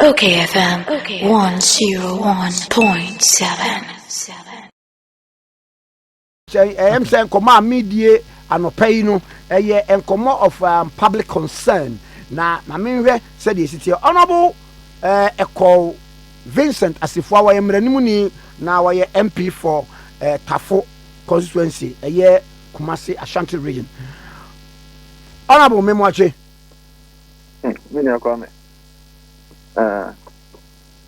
okayfm 101.7. I'm saying, "Come media anɔpɛ no ɛyɛ nkɔmɔ of public concern." Na mamenhwɛ said the city honorable Ekow Assafuah wɔyɛ mmeranimuni na wɔyɛ MP for Tafo constituency ɛyɛ Kumasi Ashanti region. Honorable Memoache. Many are coming.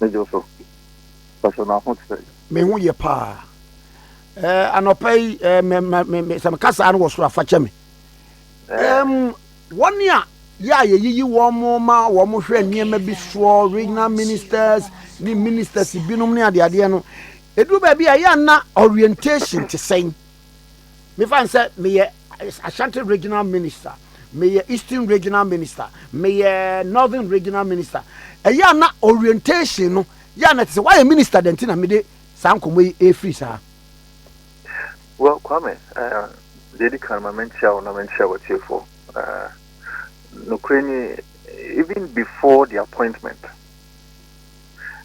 Mejoso. Personal hot say. Me hu ye pa. Anɔpɛ me some kasa an was afakyɛ me. One year ya ye wɔn mo ma wɔn mo hwɛ nneɛma bi so regional ministers ni ministers binom ne ade no edu ba bi a ya na orientation te sɛn me fan sɛ me ye Ashanti regional minister, me ye Eastern regional minister, me ye Northern regional minister ya na orientation no ya na te sɛ why minister den na me de san komo e free sa. Well, Kwame, Lady Karma mentioned what you for. Ukraine, even before the appointment,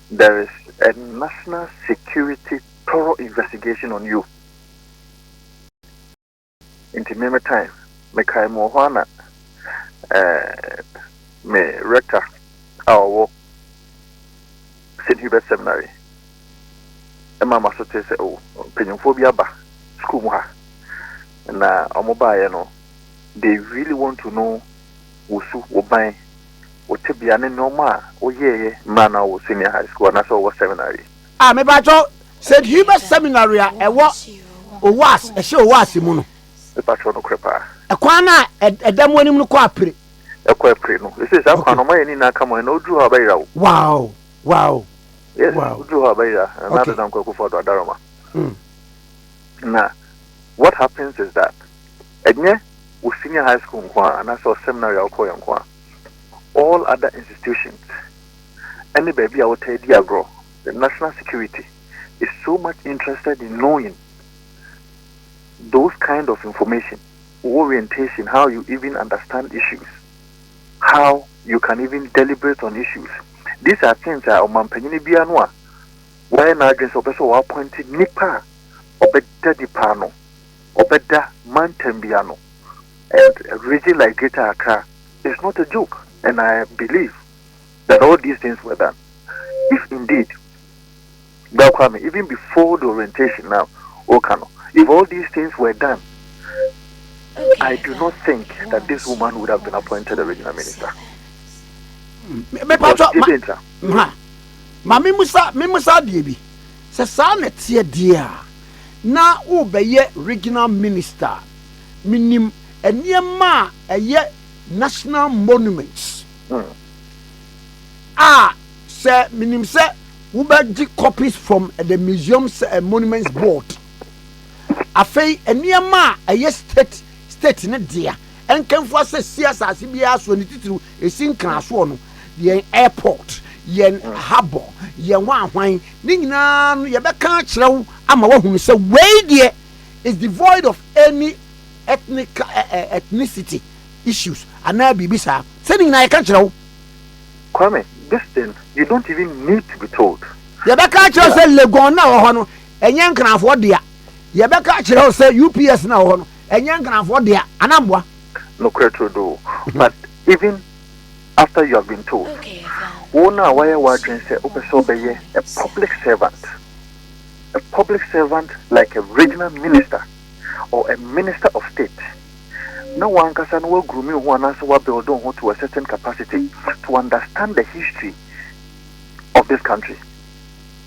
there is a national security thorough investigation on you. In the meantime, me kai mohwana, me rector, our St. Hubert Seminary. Emma Masote say, "Oh, penyumphobia ba school muha." Na omoba no, they really want to know wosu oban otebia ne normal oyeye mana wo senior high school na so wo seminary. Me ba cho St. Hubert Seminary a ewo owas e hye owas mu no. Me ba cho no krepa. E kwan na edam wanim no ko apre. E ko apre no. This is akwan no my ni na kama na odru ha bayira wo. Wow. Yes, wow. Odru ha bayira na da dam ko for do adaroma. Na what happens is that enye wo senior high school nkwa na so seminary akọ yankwa. All other institutions, any baby out there, the national security is so much interested in knowing those kind of information, orientation, how you even understand issues, how you can even deliberate on issues. These are things that Omampanyini Bianwa, when agents of also appointed Nipa, Obeda Dipano, Obeda Mantembiano, and a region like Greater Accra is not a joke. And I believe that all these things were done. If indeed, even before the orientation now, Okano, if all these things were done, I do not think that this woman would have been appointed a regional minister. Mami Musa Diebi, Sasana Tia Dia, na ubeye regional minister, minim, and yema a ye national monuments. Sir, minim sir, ubaji copies from the museums and monuments board. Afei eniema a state ne dia. And can for say CSR CBS when it is in class one, the airport, yen harbor, yen wine, nina, yabaka chrow, ama who say, way there is devoid of any ethnicity issues. And now be bisa sending na can't know. Kwame, this thing you don't even need to be told. Yabaka chrow say Legon now hono, and yan can afford dia. Yabaka chrow say UPS now hono, and yan can afford dia, anamwa. No credit do. But even after you have been told, Wona why wadrin say obesobeye a public servant like a regional minister or a minister of state. No one can will groom you one answer what build on to a certain capacity to understand the history of this country.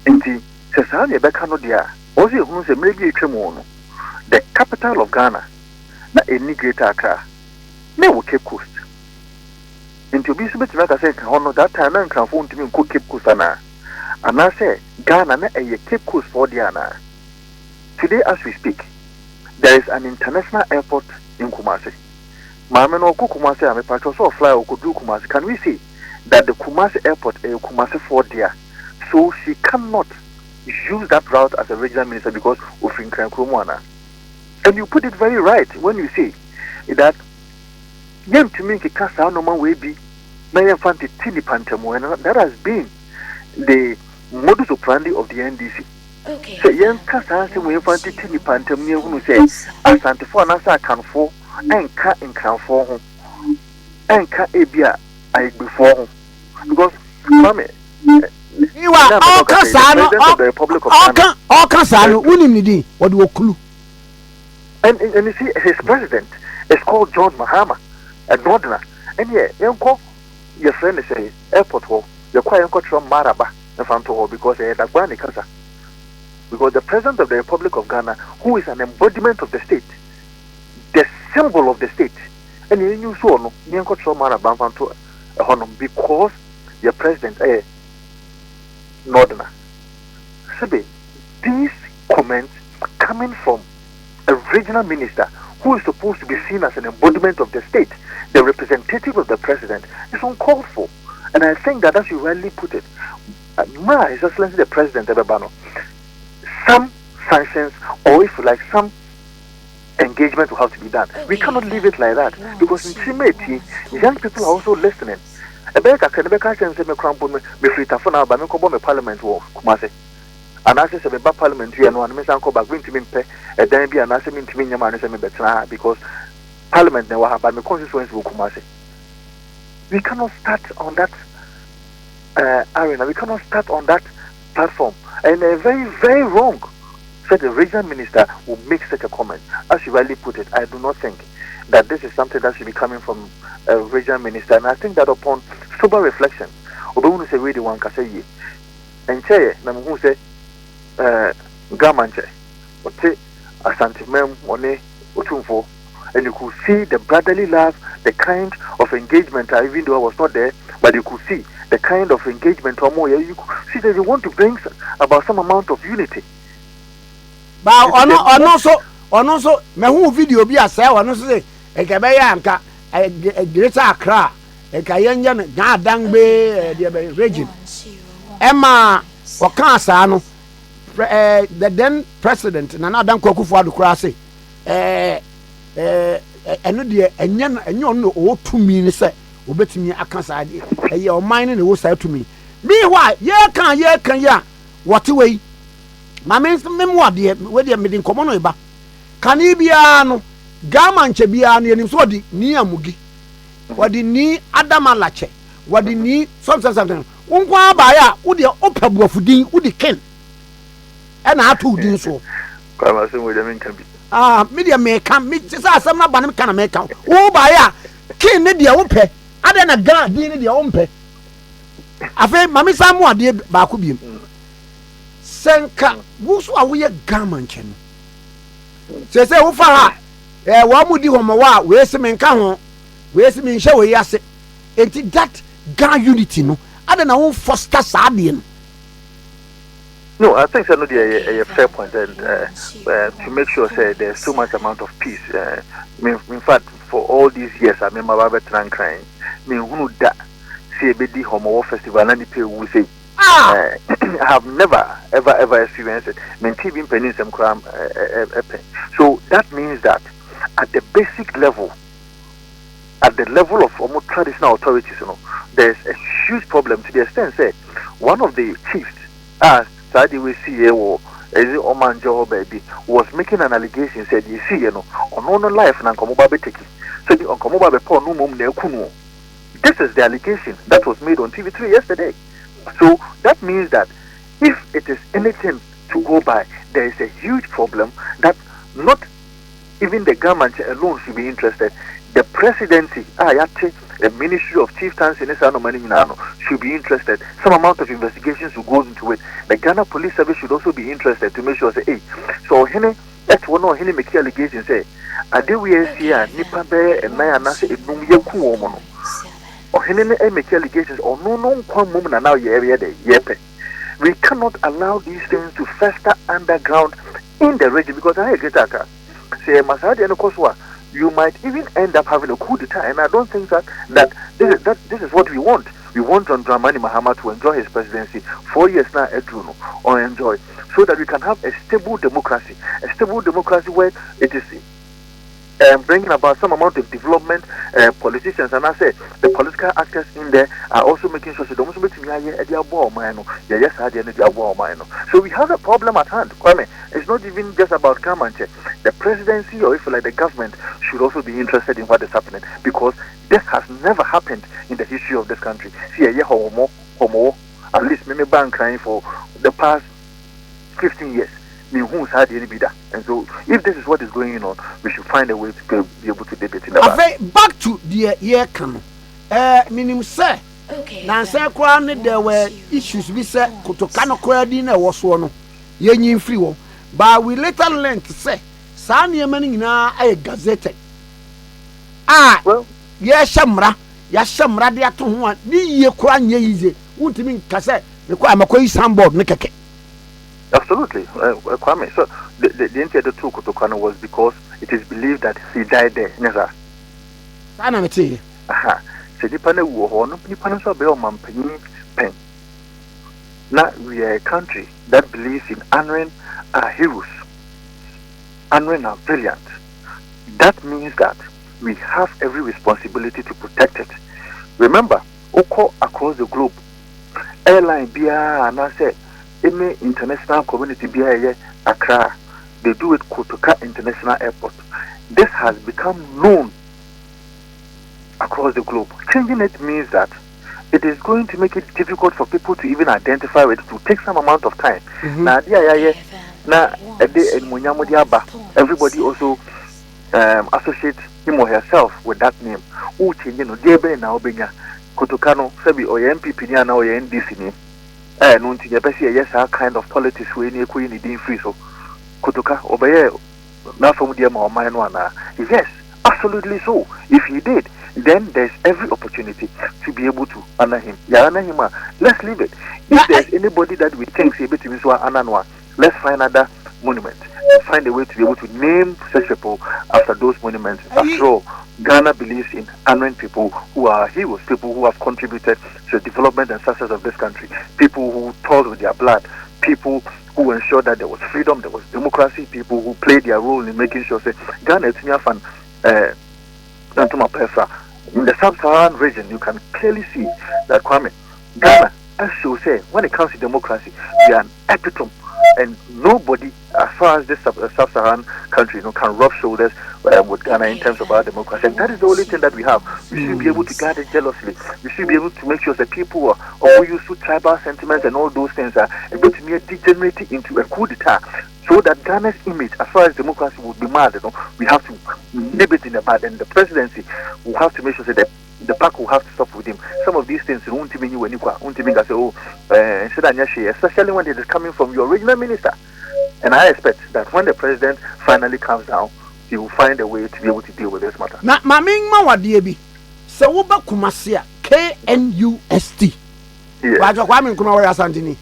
And the Cesarea Becano dia, also who's a maybe Tremono, the capital of Ghana, not any greater Accra, never Cape Coast. And to be submitted, like I said, honor that time and can phone to me Cape Coast and I say Ghana na a Cape Coast for Diana. Today as we speak, there is an international airport in Kumasi. Mama no Kumasi, I'm a patrol so fly or could do Kumasi. Can we see that the Kumasi airport is Kumasi for there? So she cannot use that route as a regional minister because of Inkrumwana. And you put it very right when you say that young to make a cast no man will be na yɛmfa tini pantamu, and that has been the modus operandi of the NDC. So young Casas we infant tini pantam near who say Asante for Nasa can for and cat in can for home and cat abia I before because mammy you are all Casano of the Republic of Ghana. All Casano, Unimidi, what do you clue? And you see his president is called John Mahama, a Northerner. And yeah, your friend is airport hall, you're quite from Maraba in front of her because they had a granny casa. Because the president of the Republic of Ghana, who is an embodiment of the state, the symbol of the state, and you saw no, you control Maraba to a honor because your president, Northerner. Sibe, these comments coming from a regional minister who is supposed to be seen as an embodiment of the state, the representative of the president, is uncalled for. And I think that, as you rightly put it, His Excellency the President Ebebano, some sanctions, or if you like, some engagement will have to be done. We cannot leave it like that because in Timeti, young people are also listening. Ebeka can say me crampo me free tafona ba me kobo me parliament wo Kumase. And I say be parliament here no and me san ko ba going to me pe e dan bi and I say me ntimi nyama no say me betena because parliament na wa ba me constituency wo Kumase. We cannot start on that arena. We cannot start on that platform. And very, very wrong. Said the regional minister will make such a comment. As you rightly put it, I do not think that this is something that should be coming from a regional minister. And I think that upon sober reflection, although say really one can say, and say, who say, Gamanche, or say, Asante Mem, one, Otumfo, and you could see the brotherly love, the kind of engagement, even though I was not there, but you could see the kind of engagement or more. You could see that you want to bring about some amount of unity. But also, me who video be a say, one say, a Gabayanka, a greater Accra, a Kayanjan, Gadangbe, region. Emma Wakasano, the then president, Nana Danko Kufuadu Krasi, and you know, all 2 minutes, obet me a canside, your mind and it was said to me. Meanwhile, can, what away? My memoir, dear, where they are meeting common ba. Canibiano, Gamanche Biani, and so the near Mugi. What the knee Adamalache, what the knee something. Unkwa baya, would your opera buffudin, would the ken. And I too do so. Media may come, meet some banana can make out. Oh, baya, king need your own pay. I then a guard, need your own pay. I think Mammy Samoa dear Bakubium. Senka, who's are we a garment? Say, Ufa, one would do on my wa, where's the man come, where's the man show yas it. And that gar unity, no, I don't know, foster Sardian. No, I think that's a fair point, and to make sure say there's so much amount of peace. In fact, for all these years, I remember Robert Tran crying. Me who da see a bedi homo festival and the people will say. I have never ever experienced it. So that means that at the basic level, at the level of almost traditional authorities, there's a huge problem to the extent that one of the chiefs, Sadi we see or Oman Joe baby, was making an allegation, said, you see, on no life and Uncomoba so the Uncomoba poor no mum ne. This is the allegation that was made on TV3 yesterday. So that means that if it is anything to go by, there is a huge problem that not even the government alone should be interested. The presidency, the Ministry of Chieftains in should be interested. Some amount of investigations will go into it. The Ghana Police Service should also be interested to make sure say, hey, so that's one of make allegations say, Ade we see nipa be and na na say enum ye ku omo or hene make allegations or no kwam mum na now ye area dey yepe. We cannot allow these things to fester underground in the region because I get that. Say Masadi and Koswa, you might even end up having a coup d'etat, and I don't think that this is what we want. We want John Dramani Mahama to enjoy his presidency 4 years now, Edruno, or enjoy, so that we can have a stable democracy where it is bringing about some amount of development. Politicians and I say the political actors in there are also making sure they don't so we have a problem at hand. It's not even just about government. The presidency or if like the government should also be interested in what is happening, because this has never happened in the history of this country. See, at least me bank crying for the past 15 years. And so, if this is what is going on, we should find a way to be able to debate in the back to the year come. Minim say, Nancy Crown, there were issues we said, Kotokano Cradina was one, Yen free one. But we later learned to say, Sanya Manina a gazette. Well, yes, Shamra, Yashamra, the atom one, the year crying easy, wouldn't mean cassette, require Makoy Sambod, Nikake. Absolutely, Kwame. So the incident to Kotokano was because it is believed that he died there. Never. I never see. Aha. So the panel war, no people so be on pen. Now we are a country that believes in honoring our heroes, honoring our brilliant. That means that we have every responsibility to protect it. Remember, Oko across the globe, airline Bia and I said. Any international community BIA Accra, they do it Kotoka International Airport. This has become known across the globe. Changing it means that it is going to make it difficult for people to even identify with it. To take some amount of time. Now, everybody also associates him or herself with that name. Kotokano, Sebi or MPP or NDC name. No, yes, our kind of politics we need being free. So, Kotoka, obey now from the or mine one. Yes, absolutely so. If he did, then there's every opportunity to be able to honor him. Let's leave it. If there's anybody that we think is able to be Ananwa, let's find another monument and find a way to be able to name such people after those monuments. After all, Ghana believes in honoring people who are heroes, people who have contributed to the development and success of this country, people who toiled with their blood, people who ensured that there was freedom, there was democracy, people who played their role in making sure that Ghana is in the sub-Saharan region. You can clearly see that Kwame, Ghana, as you say, when it comes to democracy, we are an epitome. And nobody, as far as this sub-Saharan country, can rub shoulders with Ghana in terms of our democracy. And that is the only thing that we have. We should be able to guard it jealously. We should be able to make sure that people who use tribal sentiments and all those things are able to be degenerated into a coup d'etat, so that Ghana's image, as far as democracy, would be mad. We have to nip it in the bud, and the presidency will have to make sure that the park will have to stop with him. Some of these things won't mean you when you especially when it is coming from your original minister. And I expect that when the president finally comes down, he will find a way to be able to deal with this matter. Now, Maming Mawadiebi, so Uba Kumasia, KNUST. Wajakwami Kumawaya Santini.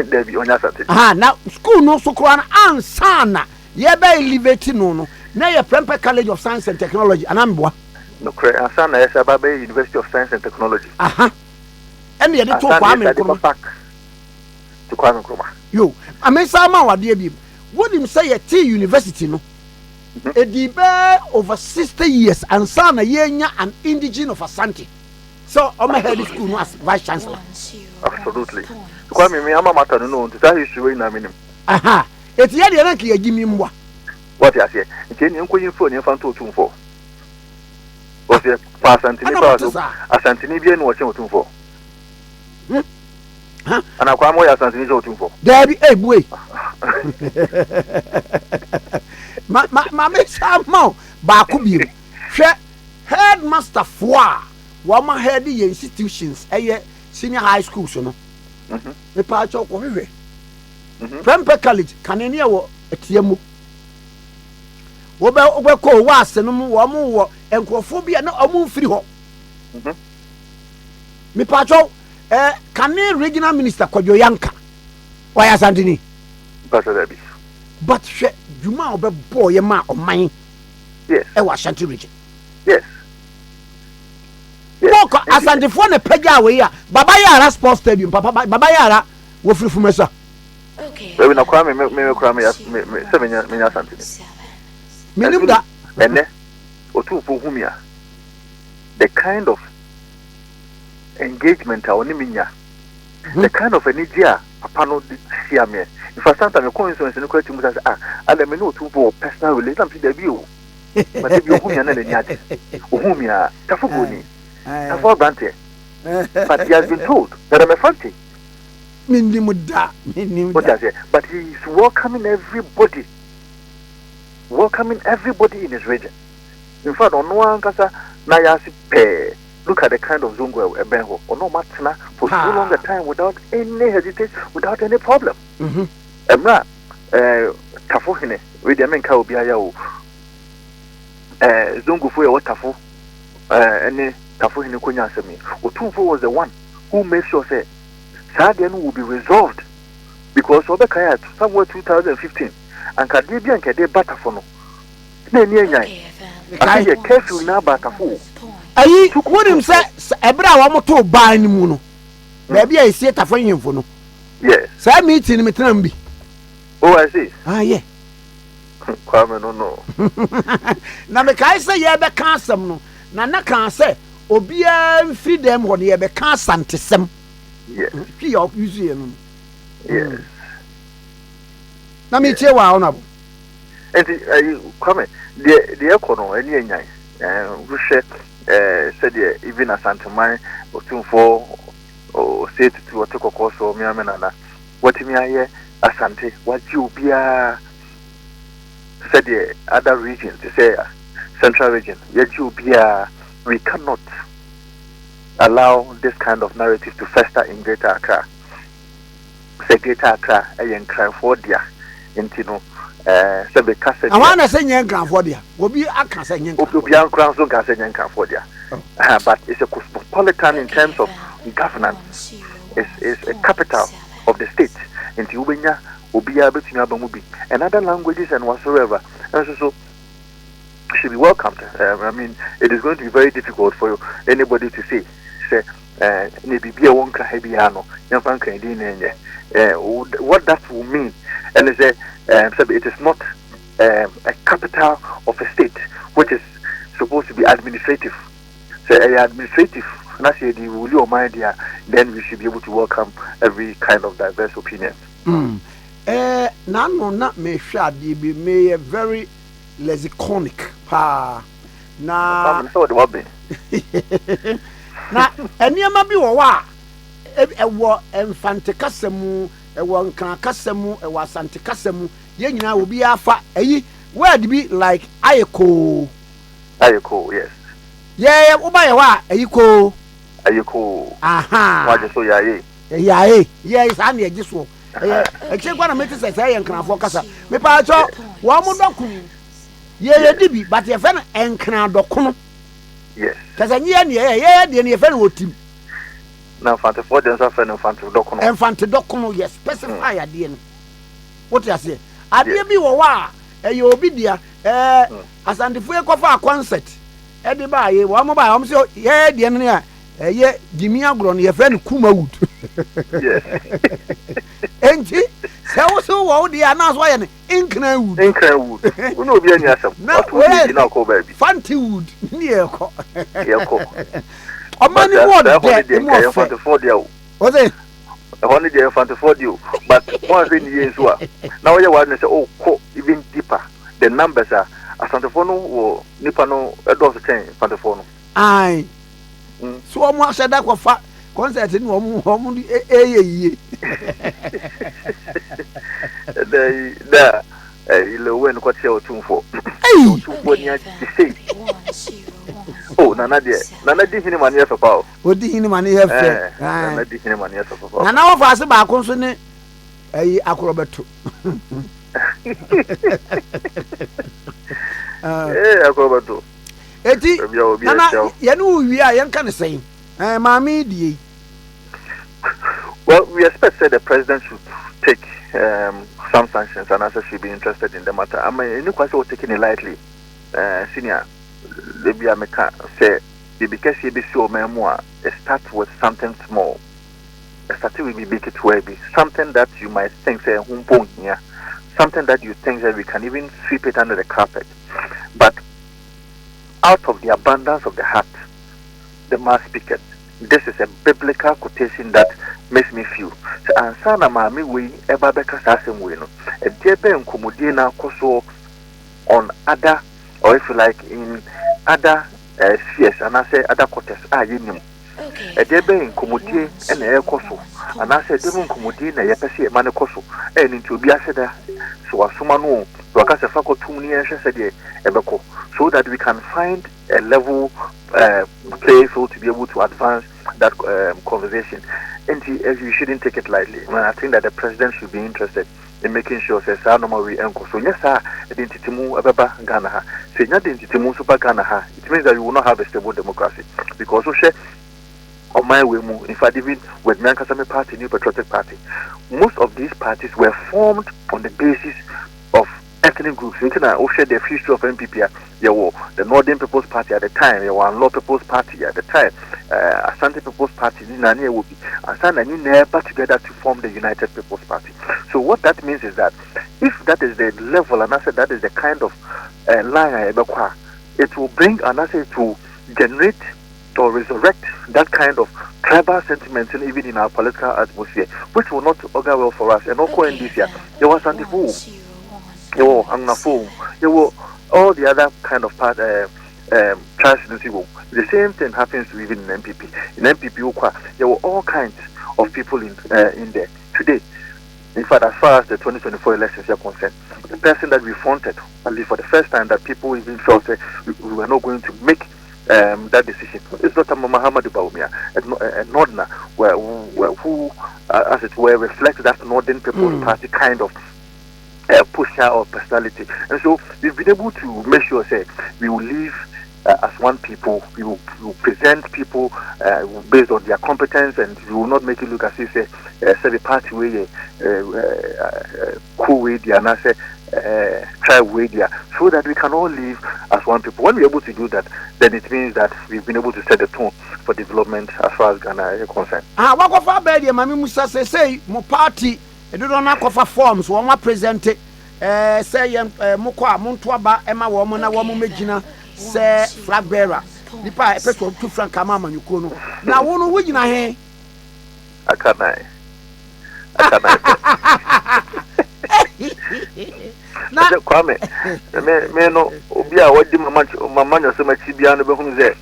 There be on your now, school no so kwan ansana. Yeba elevate no. Now your Prempeh College of Science and Technology, Anambwa. No, Ansana is Ababe University of Science and Technology. And the other two Kwame back to Kwame Nkrumah. Yo, I mean, Sama Wadiebi. What him say at T University, no? A debate over 60 years, and Sana Yenya, an indigenous of Asante. So, I'm a head school as vice chancellor. Absolutely. Kwame, me, I'm a matter no, to tell you, she in a minimum. It's the other like give me more. What I say, can you go in for your fan to 2-4? Was your pass Santinibian watching 2-4? And I come away as Santinibian 2-4. There be a boy. My Samo Bakubi, headmaster Foa, Wama head the institutions, senior high schools, you know. The patch of Prempeh College, Canania, a Tiamu. Wobeko was and Wamu and Quophobia, no, a move free hop. Me Pacho, Cane regional minister Kojoyanka. Why is Anthony? But Juma boy, a man of mine. Yes, I was Shanty region. Yes. As I define a Peja, Babayara Sports Stadium, Papa Babayara, will free from us. Okay. We will not cry me 7 years. Minimum that And then otu for humia the kind of engagement or niminya the kind of energy papa no see me if I sometimes a coincidence in the question say and me know to for personal relation to the view but if you humia na nyati humia tafuboni tafu brante but he has been told that I'm a fancy but he is welcoming everybody in his region. In fact, on one kasa na yasi pay. Look at the kind of zongo ebenho. Or no matna for so long a time without any hesitation, without any problem. Emra, tafuhine. We the men ka obi ayawo. Zongo for your tafu. Any tafuhine kunya asemi. Otunfo was the one who made sure say Sadian will be resolved because Obekaya somewhere 2015 and Kadibia and Kade Batafono. I hear careful now Batafo. Ayi, what him say? Ebra wa moto ban ni mu no. Baby I see tafo him for no. Yes. Say meeting me tram bi. Oh, I see. Ah, yeah. Kwame no. Na me kai say ye be ka asem no. Na kan say obia mfiri dem ho ye be ka asantesem. Yes. Ki yo use ye no. Yes. Na me che wa onabo. Enti Kwame, the Ekow any enyan. We share said even as Santaman or 2-4 or say to what to call so Miamana. What me I hear Asante, what you be said the other regions, to say central region, yet you be we cannot allow this kind of narrative to fester in Greater Accra. Say Greater Accra, a young crime for dear, into I want to say young for dear. Will be I can say young crowns don't say young for dear. But it's a cosmopolitan in terms of governance. It's a capital of the state. Into Ubenya, Ubia, Betinabamubi, and other languages and whatsoever. And so should be welcomed. I mean, it is going to be very difficult for anybody to say, maybe be a wonka hebiano, Yampanka, what that will mean. And it's it is not a capital of a state which is supposed to be administrative. So administrative, then we should be able to welcome every kind of diverse opinion. Not me shadi be me a very lexiconic pa na so the what be na eniema bi wo wa ewo enfante kasemu ewo nkan kasemu ewo asante kasemu ye nyina obi afa eyi word be like Ekow, yes. Yeah, oba ye wa Ekow. Aha. Why so yaye? Yaye. Yeah, is an ye so. E che gwa na meti se say enkanafo kasa. Me pa cho wo mo dokun. Ye dibi but ye fe no enkan dokun. Yes. Kasa nyi ye de ne ye fe no otim. Na fante for dem so fe no fante dokun. Enfante dokun, yes, specify ade no. What you say? Ade bi wo wa e obi dia asandefo e kofa concert e de ba ye wo mo ba wo so ye de no ya ye Jimmy Agro no ye fe no Kumawood. Yes. Enti se wo so wo de ana so ye no Inknawood. We no bi anya asem. Na we na ko ba bi. Fantiwood ni ye ko. O mani word de mo fa for dia o. O say only the for you, but one thing is what now you want to say, oh, even deeper. The numbers are Asantefono or Nipano, a dozen Fantefono. Aye. So I'm said that was fat concert in one there, you'll win what you're tuned for. Oh, Nana did him money for power. What did him money have? Nana did him money for power. And now, fast about consonant, a acrobat. Acrobat. You know, we are young kind of saying, Mammy. Well, we expect that the president should take some sanctions and also should be interested in the matter. I mean, you quite taking it lightly, senior. Maybe I say because you be so memoir. It starts with something small. It starts with big it will be something that you might think say something that you think that we can even sweep it under the carpet. But out of the abundance of the heart, the mouth speaketh. This is a biblical quotation that makes me feel. So, and sana mami we eba beka sasem we no. A debe nkomodie na koso on other, or if you like, in other spheres, and I say other quarters. Yenim. A debe nkomodie and a koso, and I say debe nkomodie na yepesi e mane koso. And into be aseda so asuma no. So I can say tumni eshese ebeko, so that we can find a level place to be able to advance that conversation. And you shouldn't take it lightly. I think that the president should be interested in making sure that we enco. So yes, identity mu ababa Ghana ha. Say identity mu super Ghana ha. It means that you will not have a stable democracy, because we share on my way mu. In fact, even with Nyankasame Party, New Patriotic Party, most of these parties were formed on the basis of ethnic groups. You can share the history of NPP. The Northern People's Party at the time, the Law People's Party at the time, Asante People's Party, Nani would be, and you never together to form the United People's Party. So what that means is that if that is the level, and I said that is the kind of line it will bring, and I said it will generate or resurrect that kind of tribal sentiments, and even in our political atmosphere, which will not augur well for us. And also in this year, there was Sandy Fu, there were all the other kind of part the same thing happens to even in MPP. In MPP, there were all kinds of people in there. Today, in fact, as far as the 2024 elections are concerned, the person that we fronted, at least for the first time, that people even felt that we were not going to make that decision. It's not a Muhammad Baumia, a Nordna, who, as it were, reflects that Northern People's Party kind of pusher or personality. And so we've been able to make sure that we will live as one people. We will present people based on their competence, and we will not make it look as if say the party way cool way and I say tribe way there, so that we can all live as one people. When we're able to do that, then it means that we've been able to set the tone for development as far as Ghana is concerned. What of our baby, Mammy Musa say, mo party. I don't know offer forms. One more present it. Say Mukwa Montuaba Emma woman a woman Megina say flag bearer. Nipa a petrol 2 franc Kamama you kono. Now one win a hay. I can't. Now, Kwame, me no Obia, what did my man so much beyond the Bahun there?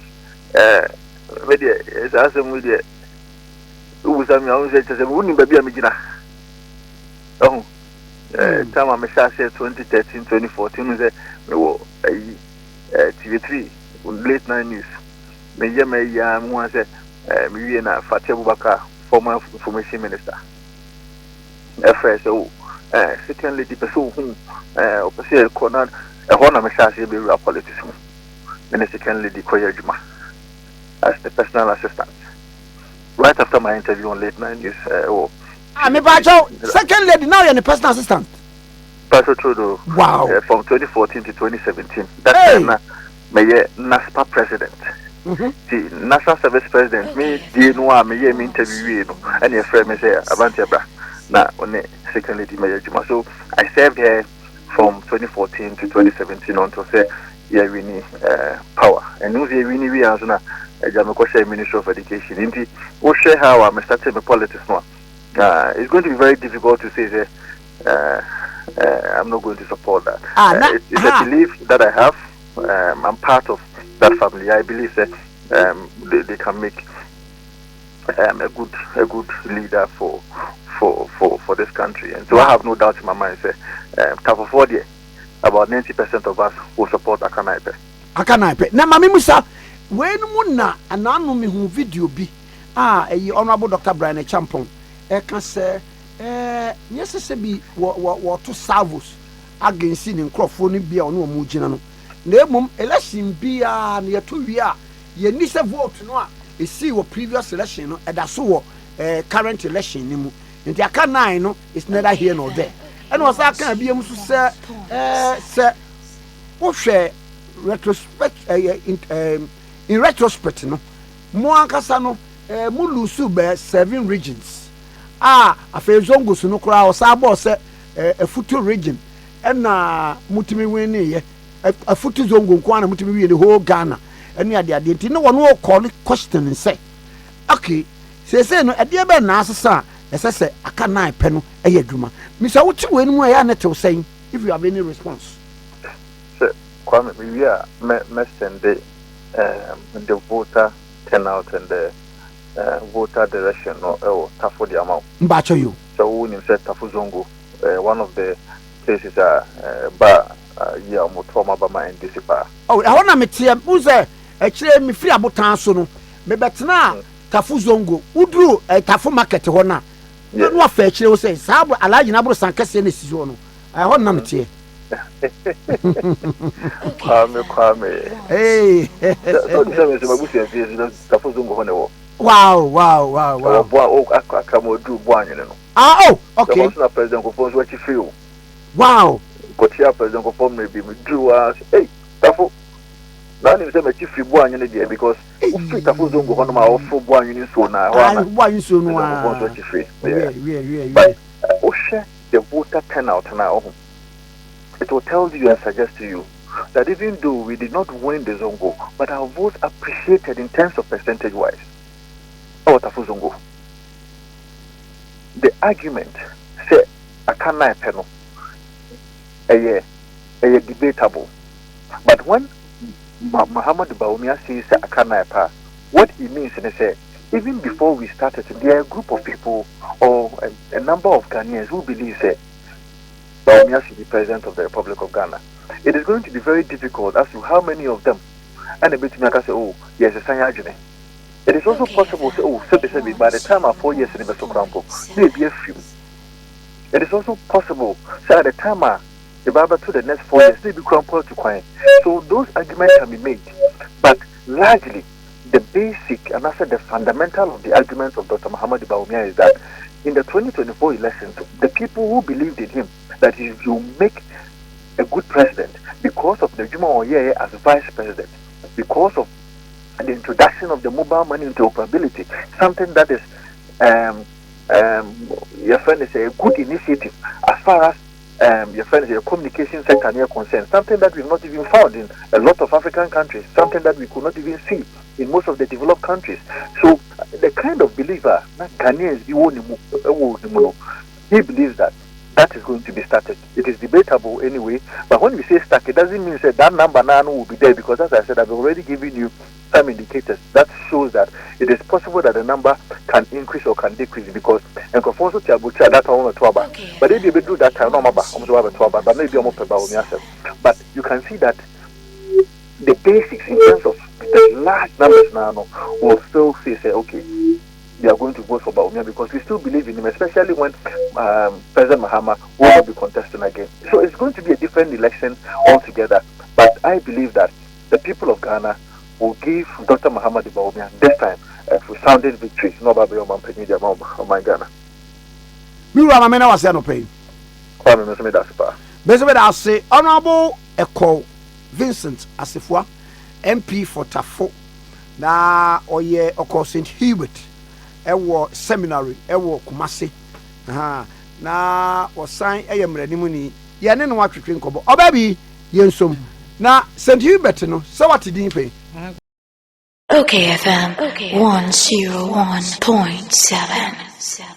Maybe as I said, with it. Who was I mean, I wouldn't be a Megina. Oh, time I said 2013, 2014 was TV3 late night news. Me once me na Fatia Bubaka, former information minister. FSO, second lady person who opposite corner a honor message be real politics. And the second lady Koya Juma as the personal assistant. Right after my interview on late night news, second lady now you're the personal assistant. Pastor Trudeau. Wow. From 2014 to 2017. That time, me NASPA president. The National Service President. Me me interview and your friend me say Avanti Abra. Na on second lady me Juma. So I served here from 2014 to 2017 until say yeah we need power. And now we need we as na Jamaica Ministry of Education. Indeed, we share how I started my politics now. It's going to be very difficult to say that I'm not going to support that. It's a belief that I have. I'm part of that family. I believe that they can make a good leader for this country. And so I have no doubt in my mind that about 90% of us will support Akanaipe. Akanaipe. Now, Mami Musa, when Muna and I know me who video be Honorable Dr. Brian Champon. Can say, yes, be what to salvos against in Crawford be on no mujinano. Nemum election be near 2 years. Ye need a vote no. You see what previous election and that's what current election. And the Akana no is neither here nor there. And was I can be able to say, what share retrospect in retrospect no. More Casano, Mulusu bear 7 regions. A fair zongo so no crowd, Sabo said a future region, and Mutimi winnie, afutu zongo kwana mutumi wie the whole Ghana enu ade ade nti no wono call question say okay say no ade be na asesa esese aka na pe no eye adwuma misa wuti we nu ya netew say if you have any response sir kwame we are send the voter turnout and the voter direction or tafo the amount mbacho you so we nim say tafo zongo one of the places ba ya motoma ba ma ndisipa oh I wanna metie uze kire me free abotan so no me betena tafo zongo udru tafo market ho na no afa kire wo say sabu alaji na bro sankase na sisi ho no ho na metie kwame hey don't tell me so mabusi afie tafo zongo ho ne wo wow bo akamodu bo anyene no oh okay so na president ko fon so chi free o wow kotia president ko fon maybe me drew us hey tafo na ni say me chi free bo anyene there because o free tafo zongo ho no ma o fo bo anyene so na ho na bo anyene so no ah so chi free yeah but o share the voter turnout na o it will tell you and suggest to you that even though we did not win the zongo but our votes appreciated in terms of percentage wise Zongo. The argument say akana epeno a debatable, but when Muhammad Bawumia says akana epa, what he means is say even before we started, there are a group of people or a number of Ghanaians who believe say Bawumia should be president of the Republic of Ghana. It is going to be very difficult as to how many of them and a bit to say, oh yes, a sanyajine. It is also possible to by the time of 4 years in the Sokrampo, maybe a few. It is also possible at the time the Baba to the next 4 years, maybe crumple to coin. So those arguments can be made. But largely, the basic and also the fundamental of the argument of Dr. Muhammad Bawumia is that in the 2024 elections, the people who believed in him that he will make a good president because of the Juma Oyeye as vice president, because of the introduction of the mobile money interoperability, something that is your friend is a good initiative as far as your friend is a communication sector near concerned, something that we've not even found in a lot of African countries, something that we could not even see in most of the developed countries. So the kind of believer that Ghanaians he believes that is going to be started. It is debatable anyway, but when we say stuck, it doesn't mean that number now will be there, because as I said, I've already given you some indicators that shows that it is possible that the number can increase or can decrease, because and conform to Abuja that one to about. But if you do that time, no matter but maybe almost about yourself. But you can see that the basics in terms of the large numbers now will still say okay, they are going to vote for Bawumia because we still believe in him, especially when President Mahama will not be contesting again. So it's going to be a different election altogether. But I believe that the people of Ghana will give Dr. Muhammad Bawumia this time for sounding victory. No baby on my Ghana. Mira Mamena was no pain. Basically, say Honorable Ekow Vincent Assafuah, MP for Tafo. Na oye Oko St. Hubert. Ewo seminary ewo Kumasi na osan eyemrani mu ni ye ne no atwetwe nkobo obabi yensom na St. Hubert no so what din pe okayfm 101.7